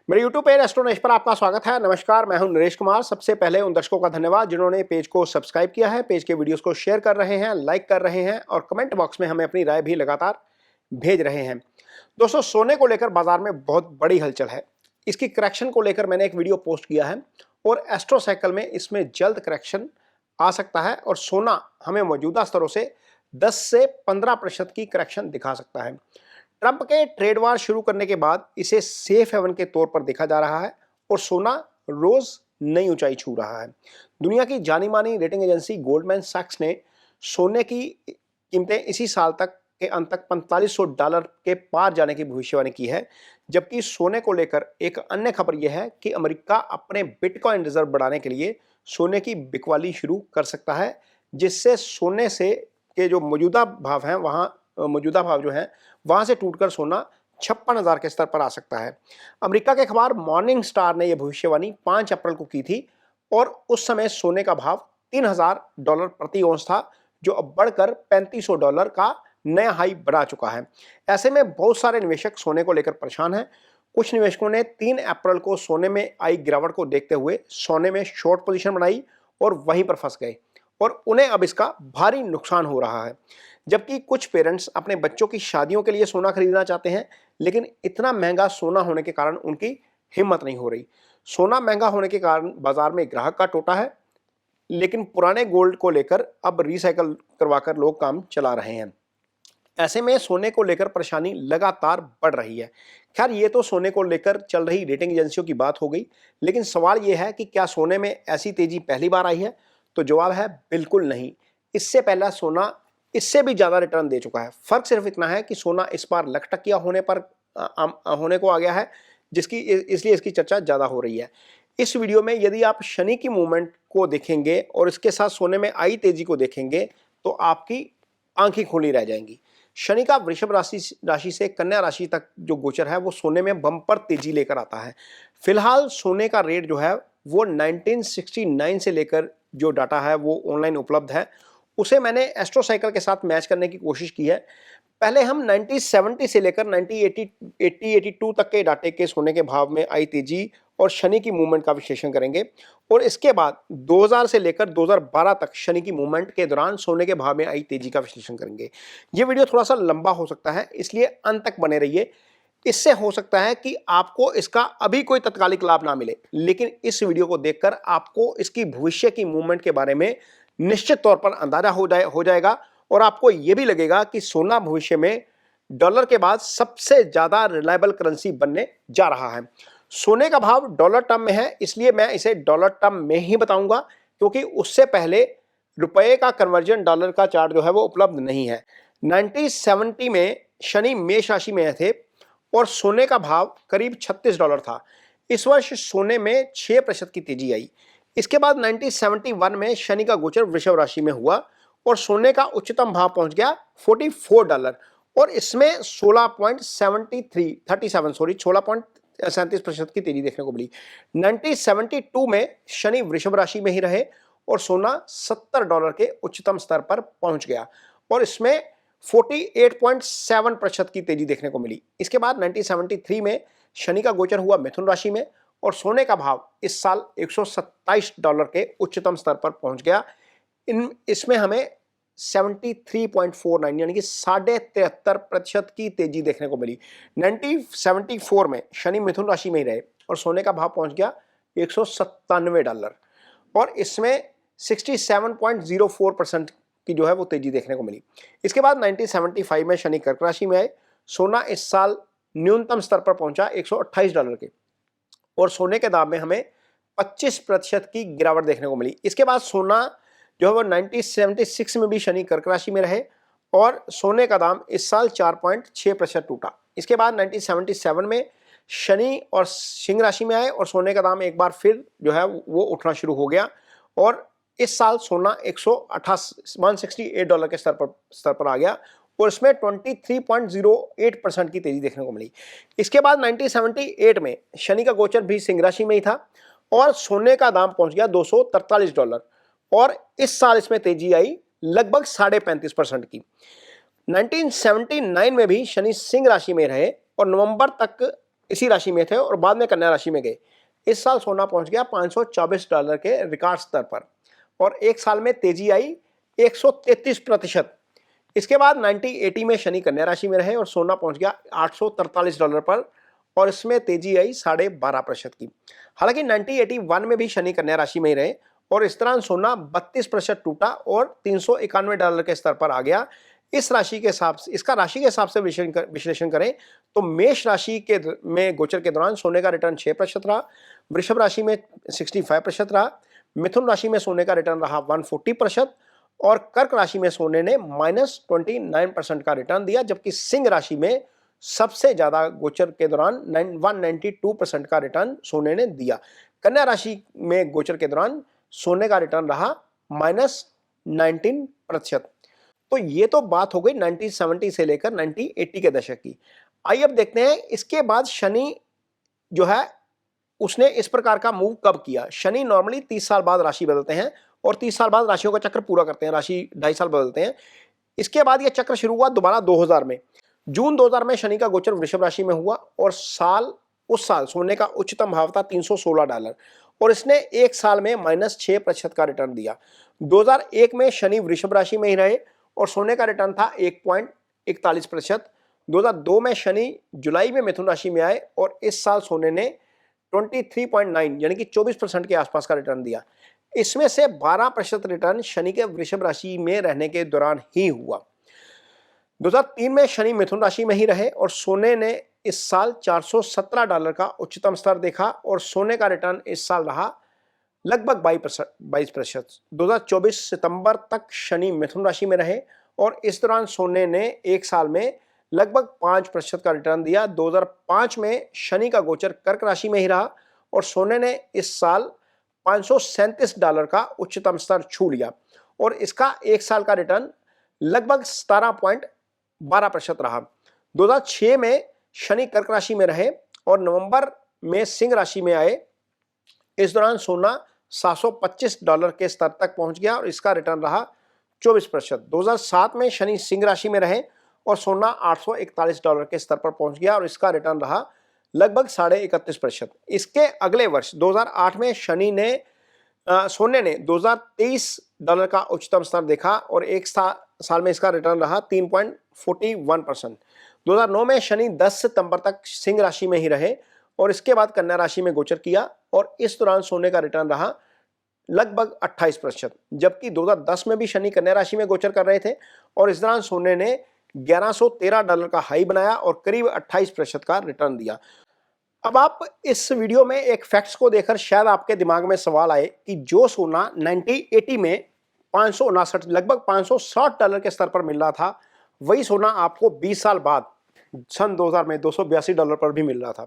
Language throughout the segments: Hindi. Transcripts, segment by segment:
मेरे YouTube पेज एस्ट्रोनॉलेज पर आपका स्वागत है। नमस्कार, मैं हूं नरेश कुमार। सबसे पहले उन दर्शकों का धन्यवाद जिन्होंने पेज को सब्सक्राइब किया है, पेज के वीडियोस को शेयर कर रहे हैं, लाइक कर रहे हैं और कमेंट बॉक्स में हमें अपनी राय भी लगातार भेज रहे हैं। दोस्तों, सोने को लेकर बाजार में बहुत बड़ी हलचल है। इसकी करेक्शन को लेकर मैंने एक वीडियो पोस्ट किया है और एस्ट्रो साइकिल में इसमें जल्द करेक्शन आ सकता है और सोना हमें मौजूदा स्तरों से 10 से 15% की करेक्शन दिखा सकता है। ट्रंप के ट्रेड वार शुरू करने के बाद इसे सेफ हेवन के तौर पर देखा जा रहा है और सोना रोज नई ऊंचाई छू रहा है। दुनिया की जानी मानी रेटिंग एजेंसी गोल्डमैन सैक्स ने सोने की कीमतें इसी साल तक के अंत तक $4500 के पार जाने की भविष्यवाणी की है। जबकि सोने को लेकर एक अन्य खबर यह है कि अमेरिका अपने बिटकॉइन रिजर्व बढ़ाने के लिए सोने की बिकवाली शुरू कर सकता है, जिससे सोने से के जो मौजूदा भाव हैं वहां से टूटकर सोना 56,000 के स्तर पर आ सकता है। अमेरिका के अखबार मॉर्निंग स्टार ने यह भविष्यवाणी 5 अप्रैल को की थी और उस समय सोने का भाव $3000 प्रति औंस था, जो अब बढ़कर $3500 का नया हाई बना चुका है। ऐसे में बहुत सारे निवेशक सोने को लेकर परेशान हैं। कुछ निवेशकों ने 3 अप्रैल को सोने में आई गिरावट को देखते हुए सोने में शॉर्ट पोजीशन बनाई और वहीं पर फंस गए और उन्हें अब इसका भारी नुकसान हो रहा है। जबकि कुछ पेरेंट्स अपने बच्चों की शादियों के लिए सोना खरीदना चाहते हैं, लेकिन इतना महंगा सोना होने के कारण उनकी हिम्मत नहीं हो रही। सोना महंगा होने के कारण बाजार में ग्राहक का टोटा है, लेकिन पुराने गोल्ड को लेकर अब रिसाइकल करवाकर लोग काम चला रहे हैं। ऐसे में सोने को लेकर परेशानी लगातार बढ़ रही है। खैर, ये तो सोने को लेकर चल रही रेटिंग एजेंसियों की बात हो गई, लेकिन सवाल यह है कि क्या सोने में ऐसी तेजी पहली बार आई है? तो जवाब है बिल्कुल नहीं। इससे पहला सोना इससे भी ज्यादा रिटर्न दे चुका है। फर्क सिर्फ इतना है कि सोना इस बार लखटकिया होने को आ गया है, इसलिए इसकी चर्चा ज्यादा हो रही है। इस वीडियो में यदि आप शनि की मूवमेंट को देखेंगे और इसके साथ सोने में आई तेजी को देखेंगे तो आपकी आंखें खुली रह जाएंगी। शनि का वृषभ राशि से कन्या राशि तक जो गोचर है वो सोने में बम्पर तेजी लेकर आता है। फिलहाल सोने का रेट जो है वो 1969 से लेकर जो डाटा है वो ऑनलाइन उपलब्ध है, उसे मैंने एस्ट्रो साइकिल के साथ मैच करने की कोशिश की है। पहले हम 1970 से लेकर 1982 तक के डाटे के सोने के भाव में आई तेजी और शनि की मूवमेंट का विश्लेषण करेंगे और इसके बाद 2000 से लेकर 2012 तक शनि की मूवमेंट के दौरान सोने के भाव में आई तेजी का विश्लेषण करेंगे। ये वीडियो थोड़ा सा लंबा हो सकता है, इसलिए अंत तक बने रहिए। इससे हो सकता है कि आपको इसका अभी कोई तत्कालिक लाभ ना मिले, लेकिन इस वीडियो को देखकर आपको इसकी भविष्य की मूवमेंट के बारे में निश्चित तौर पर अंदाजा हो जाएगा और आपको यह भी लगेगा कि सोना भविष्य में डॉलर के बाद सबसे ज्यादा रिलायबल करेंसी बनने जा रहा है। सोने का भाव डॉलर टर्म में है, इसलिए मैं इसे डॉलर टर्म में ही बताऊंगा, क्योंकि उससे पहले रुपए का कन्वर्जन डॉलर का चार्ट जो है वो उपलब्ध नहीं है। 1970 में शनि मेष राशि में थे और सोने का भाव करीब $36 था। इस वर्ष सोने में 6% की तेजी आई। इसके बाद 1971 में शनि का गोचर वृषभ राशि में हुआ और सोने का उच्चतम भाव पहुंच गया $44 और इसमें 16.37% की तेजी देखने को मिली। 1972 में शनि वृषभ राशि में ही रहे और सोना $70 के उच्चतम स्तर पर पहुंच गया और इसमें 48.7% की तेजी देखने को मिली। इसके बाद 1973 में शनि का गोचर हुआ मिथुन राशि में और सोने का भाव इस साल $127 के उच्चतम स्तर पर पहुंच गया। इसमें हमें 73.49 यानी कि 73.5% की तेजी देखने को मिली। 1974 में शनि मिथुन राशि में ही रहे और सोने का भाव पहुंच गया $197 और इसमें 67.04% की जो है वो तेजी देखने को मिली। इसके बाद 1975 में शनि कर्क राशि में आए। सोना इस साल न्यूनतम स्तर पर पहुंचा $128 के और सोने के दाम में हमें 25% की गिरावट देखने को मिली। इसके बाद सोना जो है वो 1976 में भी शनि कर्क राशि में रहे और सोने का दाम इस साल 4.6% टूटा। इसके बाद 1977 में शनि और सिंह राशि में आए और सोने का दाम एक बार फिर जो है वो उठना शुरू हो गया और इस साल सोना $168 के स्तर पर आ गया और इसमें 23.08% की तेजी देखने को मिली। इसके बाद 1978 में शनि का गोचर भी सिंह राशि में ही था और सोने का दाम पहुंच गया $243 और इस साल इसमें तेजी आई लगभग 35.5% की। 1979 में भी शनि सिंह राशि में रहे और नवंबर तक इसी राशि में थे और बाद में कन्या राशि में गए। इस साल सोना पहुंच गया $524 के रिकॉर्ड स्तर पर और एक साल में तेजी आई 133%। इसके बाद 1980 में शनि कन्या राशि में रहे और सोना पहुंच गया $843 पर और इसमें तेजी आई 12.5% की। हालांकि 1981 में भी शनि कन्या राशि में ही रहे और इस दौरान सोना 32% टूटा और $391 के स्तर पर आ गया। इस राशि के हिसाब से, इसका राशि के हिसाब से विश्लेषण करें तो मेष राशि के में गोचर के दौरान सोने का रिटर्न 6% रहा, वृषभ राशि में 65% रहा, मिथुन राशि में सोने का रिटर्न रहा 140% और कर्क राशि में सोने ने -29% का रिटर्न दिया, जबकि सिंह राशि में सबसे ज्यादा गोचर के दौरान 192% का रिटर्न सोने ने दिया। कन्या राशि में गोचर के दौरान सोने का रिटर्न रहा -19%। तो ये तो बात हो गई 1970 से लेकर 1980 के दशक की। आइए अब देखते हैं इसके बाद शनि जो है उसने इस प्रकार का मूव कब किया। शनि नॉर्मली 30 साल बाद राशि बदलते हैं और 30 साल बाद राशियों का चक्र पूरा करते हैं, राशि 2.5 साल बदलते हैं। इसके बाद यह चक्र शुरू हुआ दोबारा 2000 में। जून 2000 में शनि का गोचर वृषभ राशि में हुआ और उस साल सोने का उच्चतम भाव था $316 और इसने एक साल में -6% का रिटर्न दिया। 2001 में शनि वृषभ राशि में ही रहे और सोने का रिटर्न था 1.41%। 2002 में शनि जुलाई में मिथुन राशि में आए और इस साल सोने ने 23.9 यानी कि 24% के आसपास का रिटर्न दिया। इसमें से 12% रिटर्न शनि के वृषभ राशि में रहने के दौरान ही हुआ। 2003 में शनि मिथुन राशि में ही रहे और सोने ने इस साल $417 का उच्चतम स्तर देखा और सोने का रिटर्न इस साल रहा लगभग 22%। 2024 सितंबर तक शनि मिथुन राशि में रहे और इस दौरान सोने ने एक साल में लगभग 5% का रिटर्न दिया। 2005 में शनि का गोचर कर्क राशि में ही रहा और सोने ने इस साल $537 का उच्चतम स्तर छू लिया और इसका एक साल का रिटर्न लगभग 17.12% रहा। 2006 में शनि कर्क राशि में रहे और नवंबर में सिंह राशि में आए। इस दौरान सोना $725 के स्तर तक पहुंच गया और इसका रिटर्न रहा 24%। 2007 में शनि सिंह राशि में रहे और सोना $841 के स्तर पर पहुंच गया और इसका रिटर्न रहा लगभग 31.5%। इसके अगले वर्ष 2008 में सोने ने $2023 का उच्चतम स्तर देखा और एक साल में इसका रिटर्न रहा 3.41%। 2009 में शनि 10 सितंबर तक सिंह राशि में ही रहे और इसके बाद कन्या राशि में गोचर किया और इस दौरान सोने का रिटर्न रहा लगभग 28%। जबकि 2010 में भी शनि कन्या राशि में गोचर कर रहे थे और इस दौरान सोने ने $1113 का हाई बनाया और करीब 28% का रिटर्न दिया। अब आप इस वीडियो में एक फैक्ट्स को देखकर शायद आपके दिमाग में सवाल आए कि जो सोना 1980 में लगभग $560 के स्तर पर मिल रहा था, वही सोना आपको 20 साल बाद सन 2000 में $282 पर भी मिल रहा था।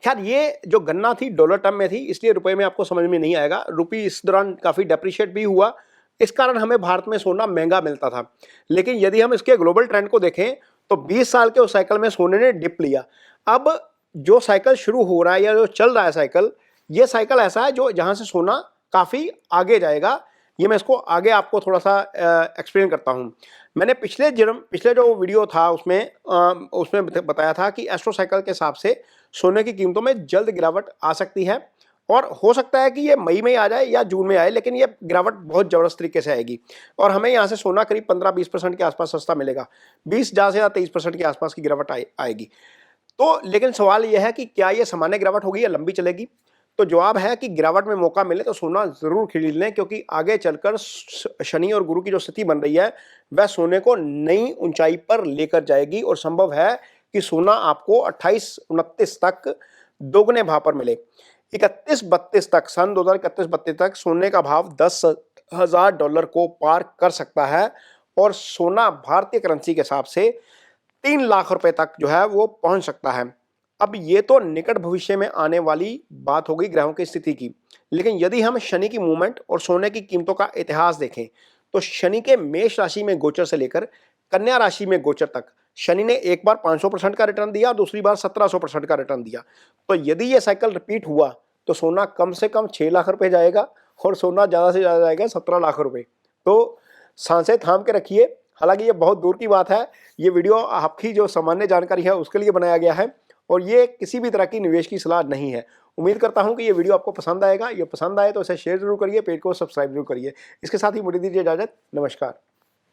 खैर, ये जो गणना थी डॉलर टर्म में थी, इसलिए रुपए में आपको समझ में नहीं आएगा। रुपी इस दौरान काफ़ी डेप्रिशिएट भी हुआ, इस कारण हमें भारत में सोना महंगा मिलता था। लेकिन यदि हम इसके ग्लोबल ट्रेंड को देखें तो 20 साल के उस साइकिल में सोने ने डिप लिया। अब जो साइकिल शुरू हो रहा है या जो चल रहा है साइकिल, ये साइकिल ऐसा है जो जहाँ से सोना काफ़ी आगे जाएगा। ये मैं इसको आगे आपको थोड़ा सा एक्सप्लेन करता हूँ। मैंने पिछले जो वीडियो था उसमें बताया था कि एस्ट्रो साइकिल के हिसाब से सोने की कीमतों में जल्द गिरावट आ सकती है और हो सकता है कि ये मई में आ जाए या जून में आए, लेकिन ये गिरावट बहुत ज़बरदस्त तरीके से आएगी और हमें यहाँ से सोना करीब 15-20% के आसपास सस्ता मिलेगा। 20 ज़्यादा से ज़्यादा 23% के आसपास की गिरावट आएगी। तो लेकिन सवाल यह है कि क्या ये सामान्य गिरावट होगी या लंबी चलेगी? तो जवाब है कि गिरावट में मौका मिले तो सोना ज़रूर खरीद लें, क्योंकि आगे चलकर शनि और गुरु की जो स्थिति बन रही है वह सोने को नई ऊंचाई पर लेकर जाएगी और संभव है कि सोना आपको 28-29 तक दोगुने भाव पर मिले। 31-32 तक, सन 2031-32 तक सोने का भाव $10,000 को पार कर सकता है और सोना भारतीय करेंसी के हिसाब से 3 लाख रुपए तक जो है वो पहुंच सकता है। अब ये तो निकट भविष्य में आने वाली बात हो गई ग्रहों की स्थिति की, लेकिन यदि हम शनि की मूवमेंट और सोने की कीमतों का इतिहास देखें तो शनि के मेष राशि में गोचर से लेकर कन्या राशि में गोचर तक शनि ने एक बार 500% का रिटर्न दिया और दूसरी बार 1700% का रिटर्न दिया। तो यदि ये साइकिल रिपीट हुआ तो सोना कम से कम 6 लाख रुपए जाएगा और सोना ज़्यादा से ज़्यादा जाएगा 17 लाख रुपए। तो सांसें थाम के रखिए। हालांकि ये बहुत दूर की बात है, ये वीडियो आपकी जो सामान्य जानकारी है उसके लिए बनाया गया है और ये किसी भी तरह की निवेश की सलाह नहीं है। उम्मीद करता हूं कि ये वीडियो आपको पसंद आएगा। ये पसंद आए तो इसे शेयर जरूर करिए, पेज को सब्सक्राइब जरूर करिए। इसके साथ ही मुझे दीजिए इजाजत। नमस्कार।